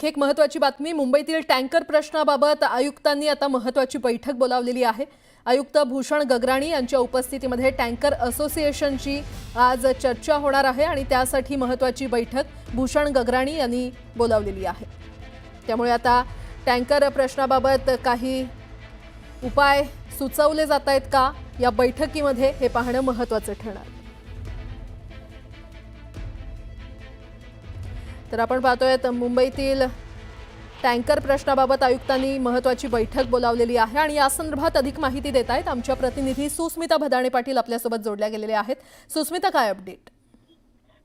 एक महत्त्वाची बातमी मुंबईतील टँकर प्रश्नाबाबत आयुक्तांनी आता महत्त्वाची बैठक बोलावलेली आहे। आयुक्त भूषण गगराणी यांच्या उपस्थितीमध्ये टँकर असोसिएशनची आज चर्चा होणार आहे आणि त्यासाठी महत्त्वाची बैठक भूषण गगराणी यांनी बोलावलेली आहे। त्यामुळे आता टँकर प्रश्नाबाबत काही उपाय सुचवले जात आहेत का या बैठकीमध्ये हे पाहणं महत्त्वाचं ठरणार। तर आपण पाहतोय मुंबईतील टँकर प्रश्नाबाबत आयुक्तांनी महत्त्वाची बैठक बोलावलेली आहे आणि या संदर्भात अधिक माहिती देत आहेत आमच्या प्रतिनिधी सुस्मिता भदाणे पाटील आपल्यासोबत जोडल्या गेलेले आहेत। सुस्मिता, काय अपडेट?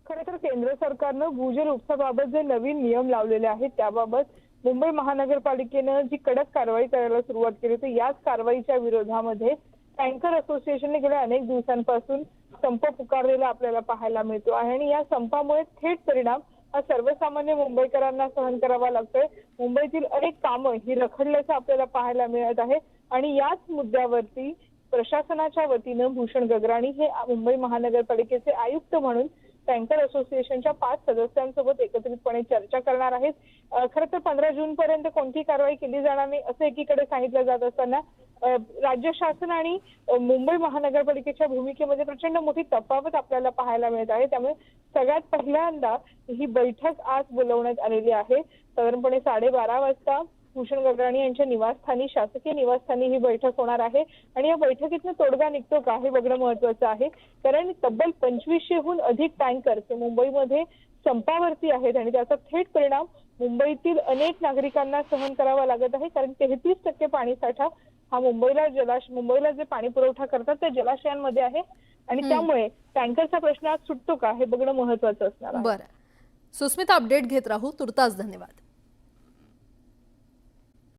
खरं तर केंद्र सरकारनं भूजल उपसाबाबत जे नवीन नियम लावलेले आहेत त्याबाबत मुंबई महानगरपालिकेनं जी कडक कारवाई करायला सुरुवात केली होती, याच कारवाईच्या विरोधामध्ये टँकर असोसिएशनने गेल्या अनेक दिवसांपासून संप पुकारलेला आपल्याला पाहायला मिळतो आहे आणि या संपामुळे थेट परिणाम हा सर्वसामान्य मुंबईकरांना सहन करावा लागतोय। मुंबईतील अनेक कामं ही रखडल्याचं आपल्याला पाहायला मिळत आहे आणि याच मुद्द्यावरती प्रशासनाच्या वतीनं भूषण गगराणी हे मुंबई महानगरपालिकेचे आयुक्त म्हणून टँकर असोसिएशनच्या 5 सदस्यांसोबत एकत्रितपणे चर्चा करणार आहेत। खरं तर 15 जून पर्यंत कोणती कारवाई केली जाणार नाही असं एकीकडे सांगितलं जात असताना राज्य शासन आणि मुंबई महानगरपालिकेच्या भूमिकेमध्ये प्रचंड मोठी तफावत आपल्याला पाहायला मिळत आहे। त्यामुळे सगळ्यात पहिल्यांदा ही बैठक आज बोलवण्यात आलेली आहे। साधारणपणे 12:30 वाजता भूषण गगराणी यांच्या निवासस्थानी, शासकीय निवासस्थानी ही बैठक होणार आहे आणि या बैठकीतनं तोडगा निघतो का हे बघणं महत्त्वाचं आहे। कारण तब्बल 2500हून अधिक टँकर्स मुंबईमध्ये संपावरती आहेत आणि त्याचा थेट परिणाम मुंबईतील अनेक नागरिकांना सहन करावा लागत आहे। कारण 33% पाणीसाठा हा मुंबईला जे पाणी पुरवठा करतात त्या जलाशयांमध्ये आहे आणि त्यामुळे टँकरचा प्रश्न आज सुटतो का हे बघणं महत्त्वाचं असणार आहे। बरं सुस्मिता, अपडेट घेत राहू। तुर्तास धन्यवाद।